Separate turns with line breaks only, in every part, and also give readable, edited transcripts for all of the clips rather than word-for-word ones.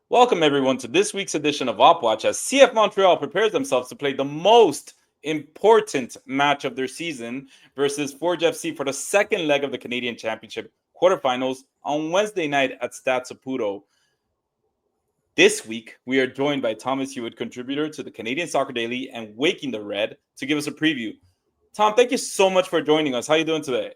Welcome, everyone, to this week's edition of Op Watch as CF Montreal prepares themselves to play the most important match of their season versus Forge FC for the second leg of the Canadian Championship quarterfinals on Wednesday night at Stade Saputo. This week, we are joined by Thomas Hewitt, contributor to the Canadian Soccer Daily and Waking the Red, to give us a preview. Tom, thank you so much for joining us. How are you doing today?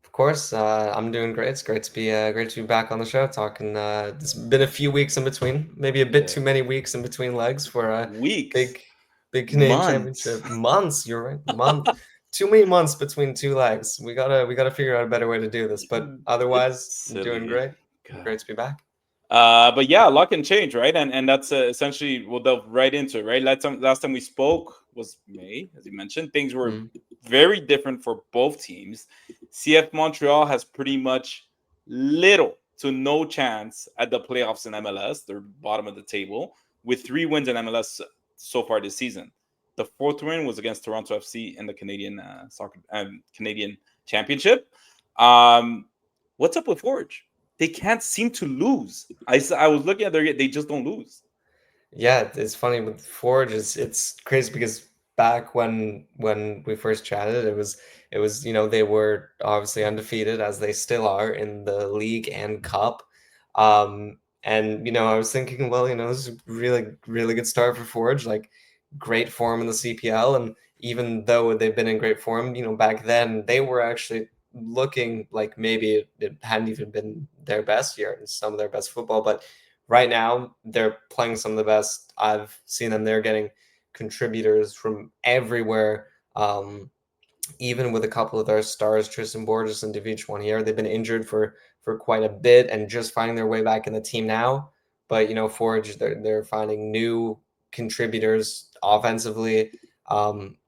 Of course, I'm doing great. It's great to be back on the show talking. It's been a few weeks in between, maybe a bit
Yeah.
too many weeks in between legs for a
Weeks,
big, big Canadian
months.
Championship. Months, you're right. Too many months between two legs. We gotta figure out a better way to do this. But
It's
otherwise, I'm doing
silly.
great.
God.
Great to be back.
But yeah, a lot can change, right? And that's essentially we'll delve right into it, right? Last time we spoke was May, as you mentioned. Things were
Mm.
very different for both teams. CF Montreal has pretty much little to no chance at the playoffs in MLS. They're bottom of the table with 3 wins in MLS so far this season. The fourth win was against Toronto FC in the Canadian Canadian Championship. Um, what's up with Forge? They can't seem to lose. I was looking at their, they just don't lose.
Yeah, it's funny with Forge. It's crazy because back when we first chatted, it was they were obviously undefeated as they still are in the league and cup. And I was thinking, well, this is a really good start for Forge, like great form in the CPL, and even though they've been in great form, back then they were actually looking like maybe it hadn't even been their best year and some of their best football, but right now they're playing some of the best I've seen them. They're getting contributors from everywhere. Even with a couple of their stars, Tristan Borges and David Chouanier, they've been injured for quite a bit and just finding their way back in the team now. But Forge, they're finding new contributors offensively,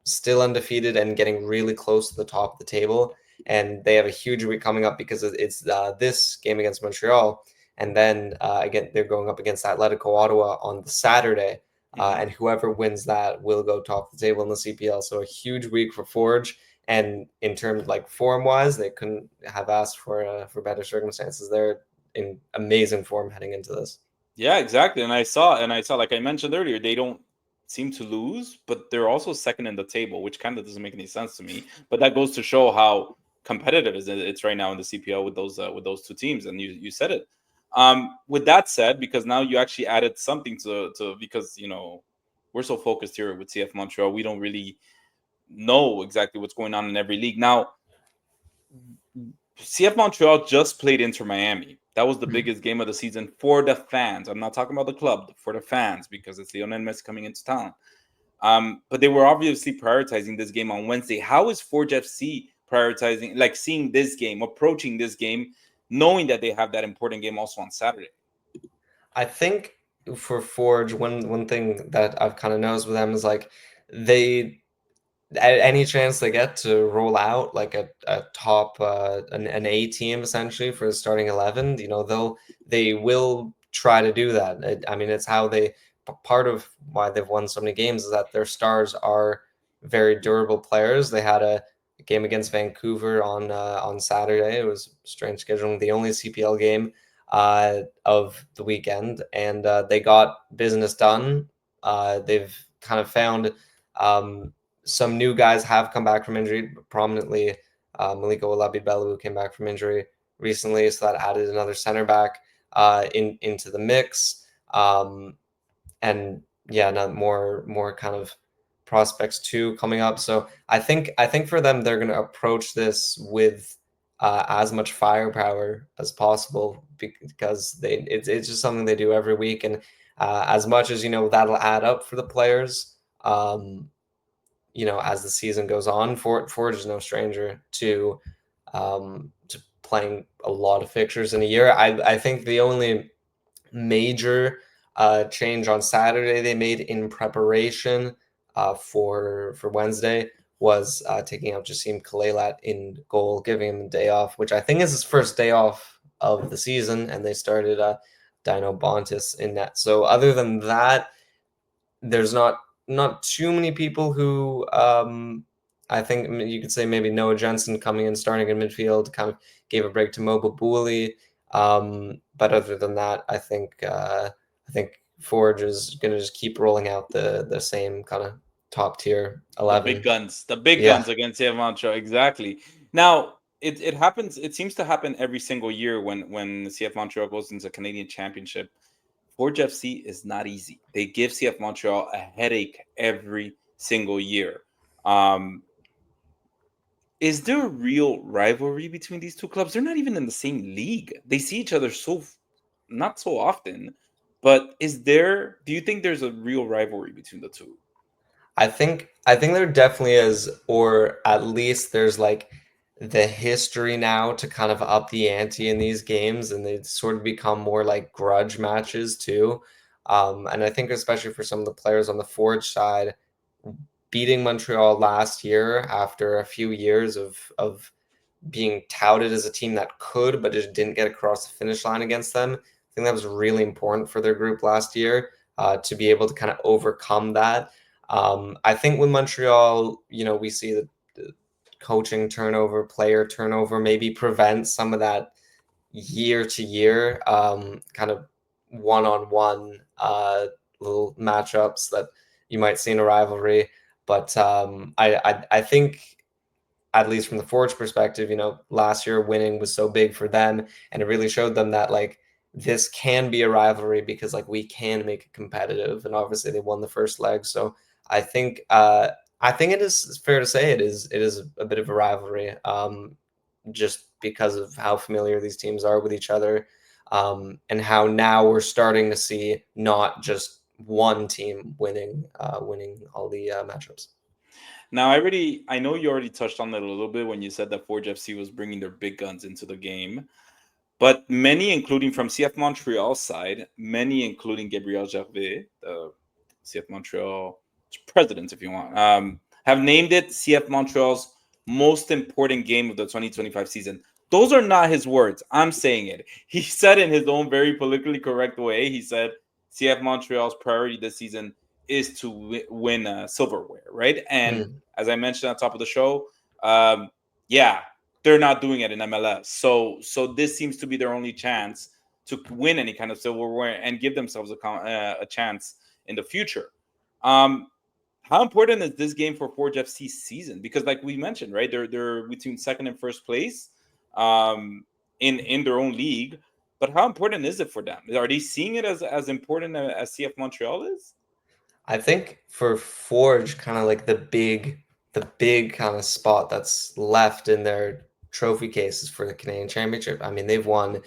still undefeated and getting really close to the top of the table. And they have a huge week coming up because it's this game against Montreal, and then again they're going up against Atletico Ottawa on the Saturday.
Mhm.
And whoever wins that will go top of the table in the CPL. So a huge week for Forge, and in terms like form wise, they couldn't have asked for better circumstances. They're in amazing form heading into this.
Yeah, exactly. And I saw, like I mentioned earlier, they don't seem to lose, but they're also second in the table, which kind of doesn't make any sense to me. But that goes to show how competitive it's right now in the CPL with those two teams. And you said it. With that said, because now you actually added something to because we're so focused here with CF Montreal, we don't really know exactly what's going on in every league. Now, CF Montreal just played Inter Miami. That was the
Mm.
biggest game of the season for the fans. I'm not talking about the club, for the fans, because it's Lionel Messi coming into town. But they were obviously prioritizing this game on Wednesday. How is Forge FC prioritizing, like seeing this game, approaching this game, knowing that they have that important game also on Saturday?
I think for Forge, one thing that I've kind of noticed with them is like they at any chance they get to roll out like a top an A team essentially for the starting 11, they will try to do that. I mean, it's how part of why they've won so many games is that their stars are very durable players. They had a game against Vancouver on Saturday. It was strange scheduling, the only CPL game of the weekend, and they got business done. They've kind of found some new guys have come back from injury, prominently Maliko Olabibelu, who came back from injury recently, so that added another center back into the mix. And yeah, not more kind of prospects too coming up. So I think for them, they're going to approach this with as much firepower as possible because it's just something they do every week, and as much as that'll add up for the players. As the season goes on, Forge is no stranger to playing a lot of fixtures in a year. I think the only major change on Saturday they made in preparation for Wednesday was taking out Jassim Kalelat in goal, giving him a day off, which I think is his first day off of the season, and they started Dino Bontis in net. So other than that, there's not too many people who I think you could say maybe Noah Jensen coming in starting in midfield kind of gave a break to Mo Babuli. But other than that, I think Forge is going to just keep rolling out the same kind of top tier
The big
11.
guns, the big
Yeah.
guns against CF Montreal. Exactly. Now it happens. It seems to happen every single year when CF Montreal goes into Canadian Championship. Forge FC is not easy. They give CF Montreal a headache every single year. Um, is there a real rivalry between these two clubs? They're not even in the same league. They see each other not so often. But is there? Do you think there's a real rivalry between the two?
I think there definitely is, or at least there's like the history now to kind of up the ante in these games, and they sort of become more like grudge matches too. And I think especially for some of the players on the Forge side, beating Montreal last year after a few years of being touted as a team that could, but just didn't get across the finish line against them. I think that was really important for their group last year to be able to kind of overcome that. I think with Montreal, we see the coaching turnover, player turnover, maybe prevent some of that year to year kind of one-on-one little matchups that you might see in a rivalry. But I think at least from the Forge perspective, last year winning was so big for them, and it really showed them that like this can be a rivalry because like we can make it competitive, and obviously they won the first leg. So I think I think it is fair to say it is a bit of a rivalry, just because of how familiar these teams are with each other, and how now we're starting to see not just one team winning all the matchups.
Now, I know you already touched on it a little bit when you said that Forge FC was bringing their big guns into the game, but many, including from CF Montreal's side, many, including Gabriel Gervais, the CF Montreal president, if you want, have named it CF Montreal's most important game of the 2025 season. Those are not his words. I'm saying it. He said in his own very politically correct way, he said CF Montreal's priority this season is to win silverware, right? And
Mm.
as I mentioned at the top of the show, um, yeah, they're not doing it in MLS. So this seems to be their only chance to win any kind of silverware and give themselves a chance in the future. Um, how important is this game for Forge FC's season? Because, like we mentioned, right, they're between second and first place, um, in their own league. But how important is it for them? Are they seeing it as important as CF Montreal is?
I think for Forge, kind of like the big kind of spot that's left in their trophy cases for the Canadian Championship. I mean, they've won the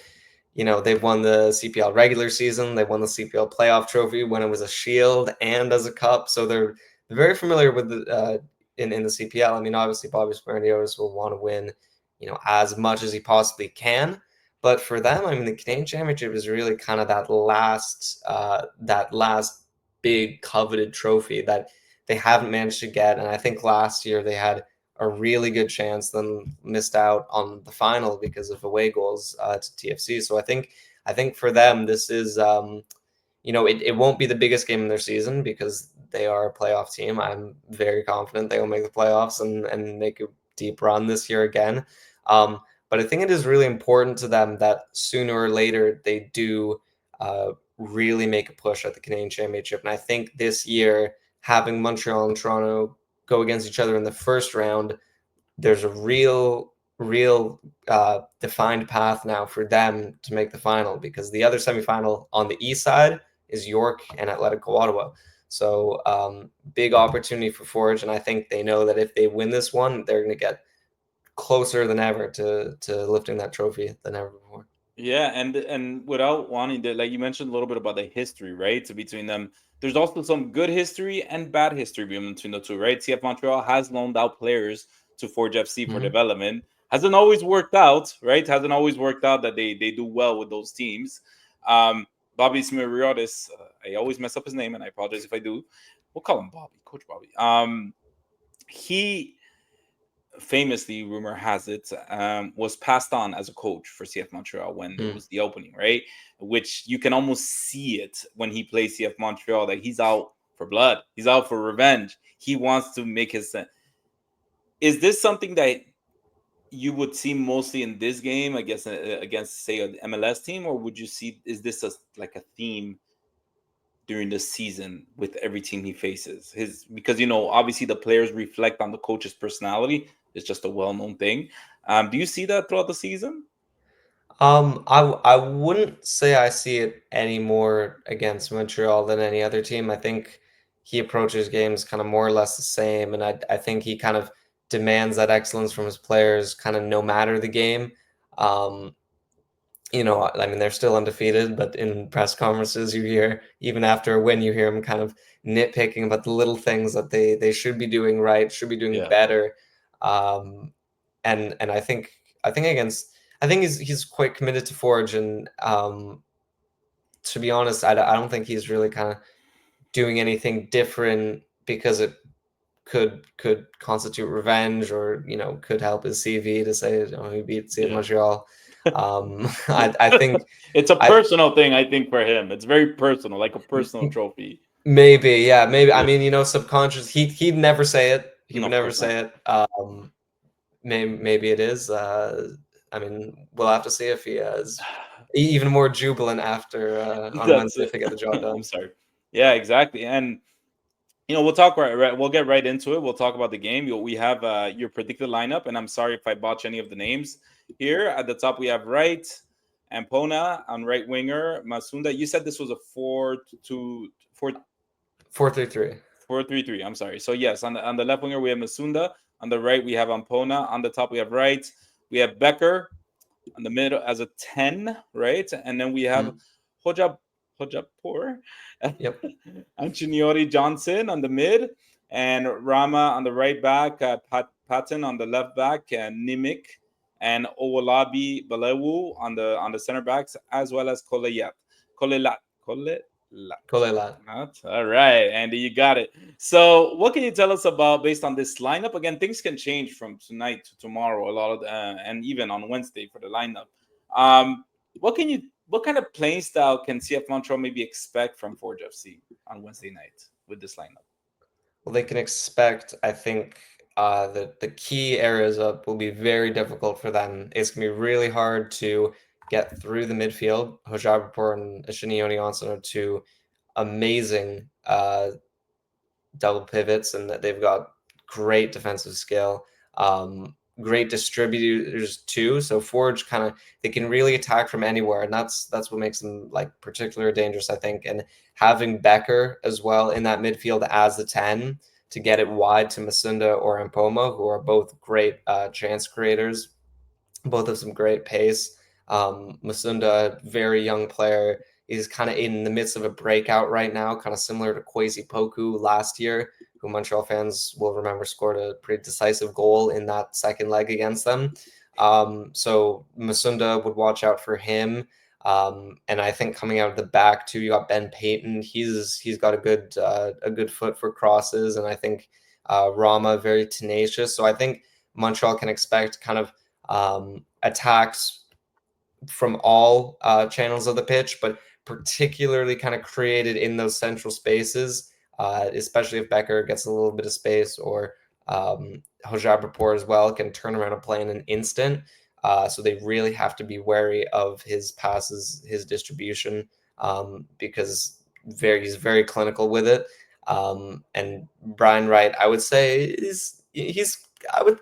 CPL regular season, they won the CPL playoff trophy when it was a shield and as a cup, so they're very familiar with the in the CPL. I mean, obviously Bobby Sparandiotis will want to win, as much as he possibly can. But for them, I mean, the Canadian Championship is really kind of that last big coveted trophy that they haven't managed to get. And I think last year they had a really good chance, then missed out on the final because of away goals to TFC. So I think for them this is it won't be the biggest game in their season because they are a playoff team. I'm very confident they will make the playoffs and make a deep run this year again. But I think it is really important to them that sooner or later they do really make a push at the Canadian Championship. And I think this year, having Montreal and Toronto go against each other in the first round, there's a real defined path now for them to make the final, because the other semifinal on the east side is York and Atletico Ottawa. So big opportunity for Forge, and I think they know that if they win this one, they're going to get closer than ever to lifting that trophy than ever before.
Yeah, and without wanting to, like you mentioned a little bit about the history, right? So between them, there's also some good history and bad history between the two, right? CF Montreal has loaned out players to Forge FC for
Mhm.
development. Hasn't always worked out, right? Hasn't always worked out that they do well with those teams. Bobby Smiriotis, I always mess up his name, and I apologize if I do. We'll call him Bobby, Coach Bobby. He famously, rumor has it, was passed on as a coach for CF Montreal when it
Mm.
was the opening, right? Which you can almost see it when he plays CF Montreal, that he's out for blood, he's out for revenge. He wants to make his. Is this something that you would see mostly in this game, I guess, against say an MLS team, or would you see, is this like a theme during the season with every team he faces? His because obviously the players reflect on the coach's personality. It's just a well-known thing. Do you see that throughout the season?
I wouldn't say I see it any more against Montreal than any other team. I think he approaches games kind of more or less the same, and I think he kind of demands that excellence from his players, kind of no matter the game. Um, I mean, they're still undefeated, but in press conferences, you hear even after a win, you hear him kind of nitpicking about the little things that they should be doing right, should be doing
Yeah,
better. Um, and I think against I think he's quite committed to Forge, and to be honest, I don't think he's really kind of doing anything different because it could constitute revenge, or could help his CV to say, he beat CF
yeah.
Montreal. I think
It's a
I
personal thing, I think, for him. It's very personal, like a personal trophy.
maybe, yeah, maybe. I
Yeah.
mean, subconscious. He'd never say it. He
No,
would
of
never
course not.
say it. Maybe it is. I mean, we'll have to see if he is even more jubilant after on
That's
Wednesday
it.
if they get the job
I'm
done.
sorry. Yeah, exactly. And we'll talk we'll get right into it. We'll talk about the game. We have your predicted lineup, and I'm sorry if I botch any of the names here. At the top, we have right Ampona on right winger, Masunda. You said this was a
4-3-3.
4-3-3. I'm sorry. So yes, on the left winger we have Masunda. On the right we have Ampona. On the top we have right. We have Becker on the middle as a 10, right? And then we have
Mm,
Hoja Hojapur,
yep.
Anchiniori Johnson on the mid, and Rama on the right back, Patton on the left back, and Nimic and Owolabi Balewu on the center backs, as well as Kolelat. Kolelat.
Kolelat.
All right, Andy, you got it. So, what can you tell us about based on this lineup? Again, things can change from tonight to tomorrow. A lot of, and even on Wednesday for the lineup. Um, what kind of playing style can CF Montreal maybe expect from Forge FC on Wednesday night with this lineup?
Well, they can expect, I think, the key areas up will be very difficult for them. It's gonna be really hard to get through the midfield. Hojabrapur and Ashini Johnson are two amazing double pivots, and that they've got great defensive skill, great distributors too. So Forge kind of they can really attack from anywhere, and that's what makes them like particularly dangerous, I think. And having Becker as well in that midfield as the 10 to get it wide to Masunda or Mpoma, who are both great chance creators, both have some great pace. Masunda, very young player, is kind of in the midst of a breakout right now, kind of similar to Kwesi Poku last year, who Montreal fans will remember scored a pretty decisive goal in that second leg against them. So Masunda would watch out for him. And I think coming out of the back too, you got Ben Payton. He's got a good foot for crosses, and I think Rama very tenacious. So I think Montreal can expect kind of attacks from all channels of the pitch, but particularly kind of created in those central spaces, especially if Becker gets a little bit of space, or Hojabrapur as well can turn around a play in an instant. So they really have to be wary of his passes, his distribution, because he's very clinical with it. And Brian Wright, I would say,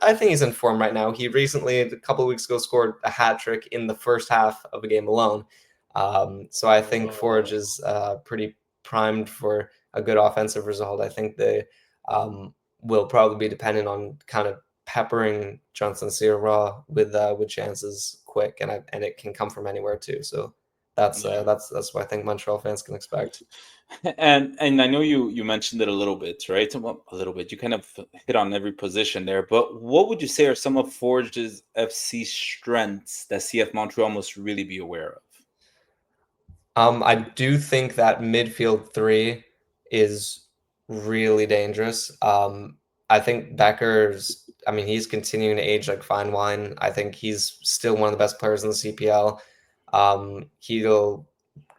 I think he's in form right now. He recently, a couple of weeks ago, scored a hat trick in the first half of a game alone. So I think Forge
Oh,
is pretty primed for a good offensive result. I think they will probably be dependent on kind of peppering Johnson Sierra with chances quick, and it can come from anywhere too. So
yeah.
that's what I think Montreal fans can expect.
And I know you mentioned it a little bit, right? Well, a little bit. You kind of hit on every position there, but what would you say are some of Forge's FC strengths that CF Montreal must really be aware of?
I do think that midfield three is really dangerous. I think Becker's, I mean, he's continuing to age like fine wine. I think he's still one of the best players in the CPL. He'll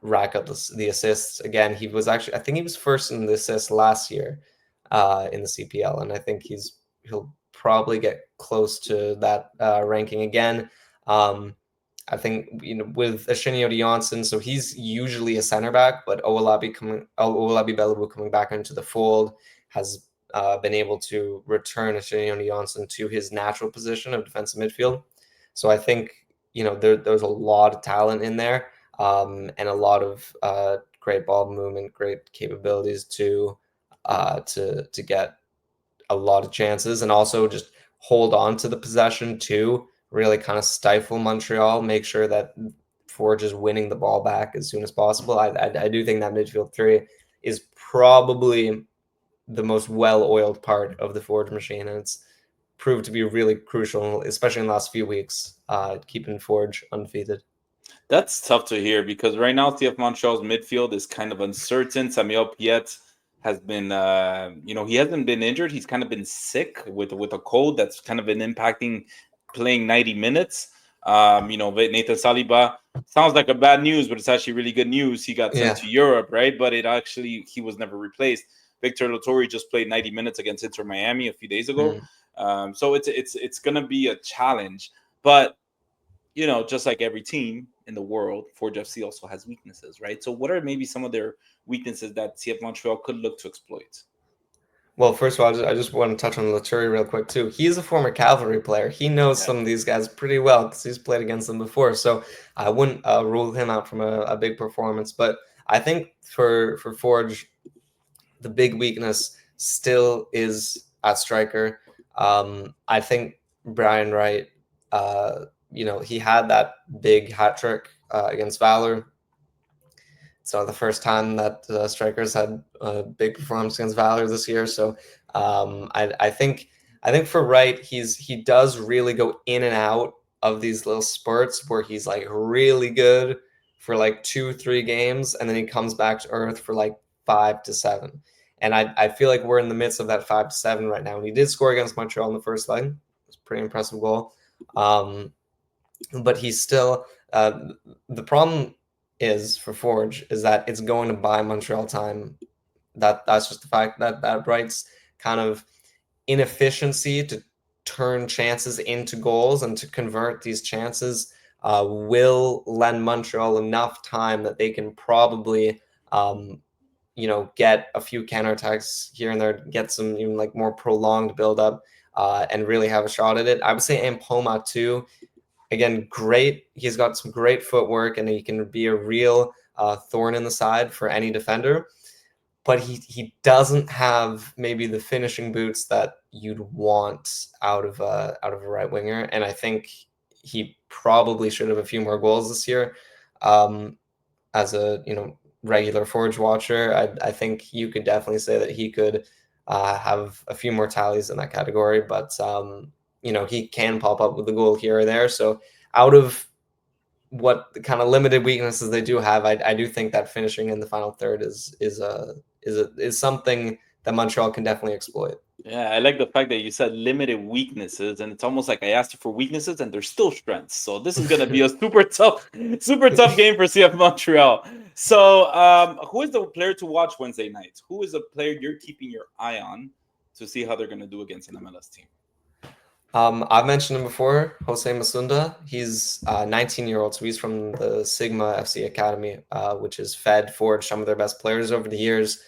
rack up the assists again. He was actually, I think he was first in the assists last year in the CPL, and I think he'll probably get close to that ranking again. Um, I think, with Ashinio Johnson, so he's usually a center back, but Owolabi Bellabou coming back into the fold has been able to return Ashinio Johnson to his natural position of defensive midfield. So I think, there's a lot of talent in there, and a lot of great ball movement, great capabilities to get a lot of chances, and also just hold on to the possession too, really kind of stifle Montreal, make sure that Forge is winning the ball back as soon as possible. I do think that midfield three is probably the most well-oiled part of the Forge machine, and it's proved to be really crucial, especially in the last few weeks, keeping Forge undefeated.
That's tough to hear because right now CF Montreal's midfield is kind of uncertain. Samuel Piet has been, he hasn't been injured. He's kind of been sick with a cold that's kind of been impacting playing 90 minutes. Nathan Saliba sounds like a bad news, but it's actually really good news. He got sent to Europe, right? But he was never replaced. Victor Lotori just played 90 minutes against Inter Miami a few days ago. So it's gonna be a challenge. But just like every team in the world, Forge FC also has weaknesses, right? So what are maybe some of their weaknesses that CF Montreal could look to exploit?
Well, first of all, I just want to touch on Laturi real quick too. He's a former Cavalry player. He knows some of these guys pretty well because he's played against them before. So I wouldn't rule him out from a big performance. But I think for Forge, the big weakness still is at striker. I think Brian Wright, he had that big hat trick against Valor. It's not the first time that strikers had a big performance against Valor this year. So I think for Wright, he does really go in and out of these little spurts where he's like really good for like 2-3 games, and then he comes back to earth for like 5 to 7. And I feel like we're in the midst of that 5 to 7 right now. And he did score against Montreal in the first leg. It was a pretty impressive goal. But he's still the problem is for Forge is that it's going to buy Montreal time. That's just the fact that Wright's kind of inefficiency to turn chances into goals and to convert these chances will lend Montreal enough time that they can probably get a few counterattacks here and there, get some even like more prolonged build-up, and really have a shot at it. I would say Ampoma too. Again, great. He's got some great footwork, and he can be a real thorn in the side for any defender. But he doesn't have maybe the finishing boots that you'd want out of a right winger. And I think he probably should have a few more goals this year. As a regular Forge watcher, I think you could definitely say that he could have a few more tallies in that category. But he can pop up with a goal here or there. So out of what the kind of limited weaknesses they do have, I do think that finishing in the final third is something that Montreal can definitely exploit.
Yeah, I like the fact that you said limited weaknesses, and it's almost like I asked you for weaknesses and there's still strengths. So this is going to be a super tough game for CF Montreal. So who is the player to watch Wednesday night? Who is the player you're keeping your eye on to see how they're going to do against an MLS team?
I've mentioned him before, Jose Masunda. He's 19-year-old, so he's from the Sigma FC Academy, which has fed Forge some of their best players over the years.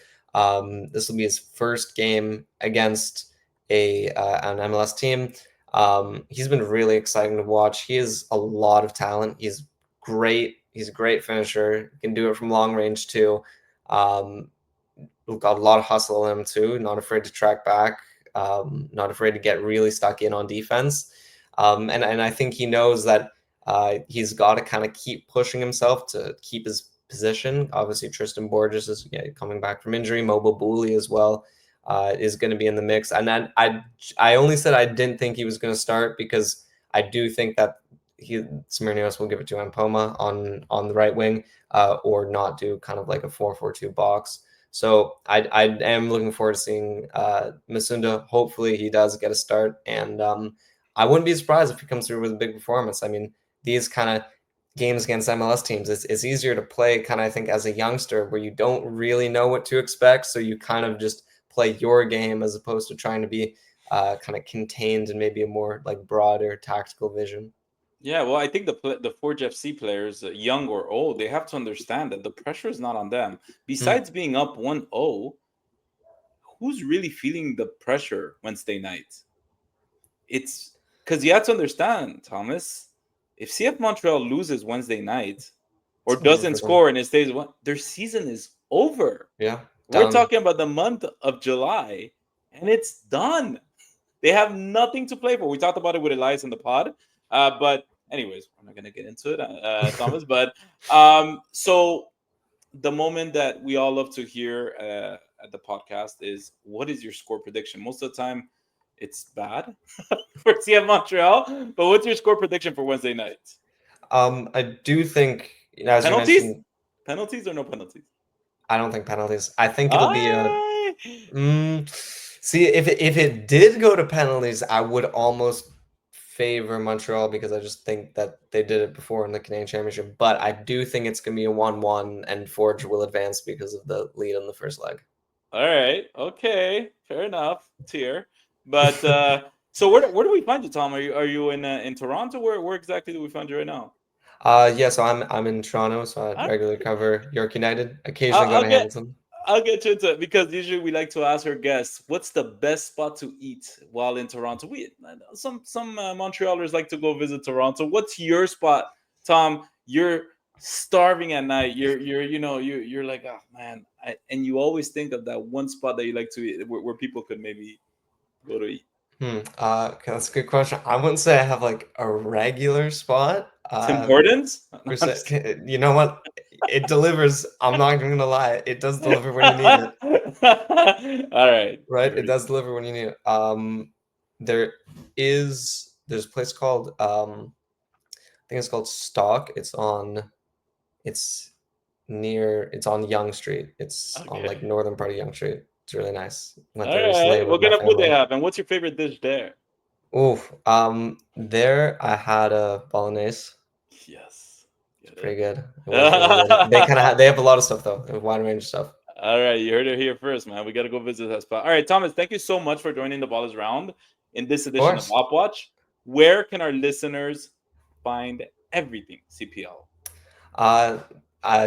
This will be his first game against an MLS team. He's been really exciting to watch. He has a lot of talent. He's great. He's a great finisher. He can do it from long range too. We've got a lot of hustle in him too. Not afraid to track back. Not afraid to get really stuck in on defense. And I think he knows that he's got to kind of keep pushing himself to keep his position. Obviously, Tristan Borges is coming back from injury. Mobile Booley as well is going to be in the mix. And I only said I didn't think he was going to start because I do think that Smirnios will give it to Ampoma on the right wing, or not do kind of like a 4-4-2 box. So I am looking forward to seeing Masunda. Hopefully he does get a start, and I wouldn't be surprised if he comes through with a big performance. I mean, these kind of games against MLS teams, it's easier to play kind of, I think, as a youngster where you don't really know what to expect. So you kind of just play your game as opposed to trying to be kind of contained in maybe a more like broader tactical vision.
Yeah, well, I think the Forge FC players, young or old, they have to understand that the pressure is not on them.
Hmm.
Besides being up 1-0, who's really feeling the pressure Wednesday night? It's because you have to understand, Thomas, if CF Montreal loses Wednesday night or
It's over
doesn't
for them.
score and it stays one, their season is over.
Yeah,
We're
done.
talking about the month of July and it's done. They have nothing to play for. We talked about it with Elias in the pod. But anyways, I'm not gonna get into it, Thomas. But so the moment that we all love to hear at the podcast is, what is your score prediction? Most of the time, it's bad for CF Montreal. But what's your score prediction for Wednesday night?
I do think, as you
Penalties?
mentioned,
Penalties or no penalties?
I don't think penalties. I think it'll be a.
I
See, if it did go to penalties, I would almost favor Montreal because I just think that they did it before in the Canadian Championship. But I do think it's gonna be a 1-1, and Forge will advance because of the lead in the first leg.
All right, okay, fair enough. Tier, but so where do we find you, Tom? Are you in Toronto? Where exactly do we find you right now?
Yeah, so I'm in Toronto, so I
All
regularly
right.
cover York United,
I'll,
occasionally go
I'll
to
get
Hamilton.
I'll get you into it because usually we like to ask our guests what's the best spot to eat while in Toronto. We some Montrealers like to go visit Toronto. What's your spot, Tom? You're starving at night. You're you're like, oh man, and you always think of that one spot that you like to eat where people could maybe go to eat.
Okay, that's a good question. I wouldn't say I have like a regular spot.
Tim Hortons? No,
Per
I'm
se,
just kidding.
you know what? It delivers. I'm not even gonna lie. It does deliver when you need it,
All right.
right? It
Very
does
good.
deliver when you need it. There's a place called I think it's called Stock. It's it's on Young Street. It's on
Okay.
like northern part of Young Street. It's really nice. Went
All
there recently
right.
with
What
my
kind of food they
family.
have, and what's your favorite dish there?
Oof. There I had a bolognese.
Yes.
It's
Get
pretty
it.
good. It was really good. They have a lot of stuff though, a wide range of stuff.
All right, you heard it here first, man. We got to go visit that spot. All right, Thomas, thank you so much for joining the Ball is Round in this
Of
edition of
course.
Op Watch. Where can our listeners find everything CPL?
Uh,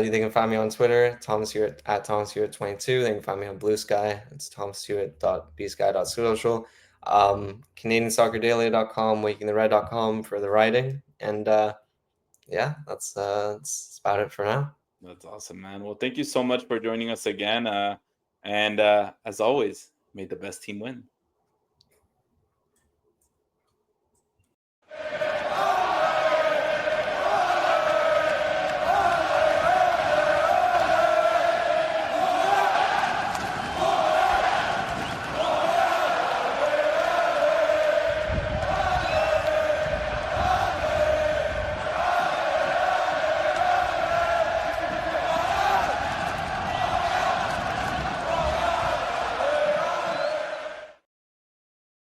they can find me on Twitter, Thomas Hewitt at Thomas Hewitt 22. They can find me on Blue Sky. It's thomashewitt.bsky.social. CanadianSoccerDaily.com, WakingTheRed.com for the writing. And yeah, that's about it for now.
That's awesome, man. Well, thank you so much for joining us again. And as always, may the best team win.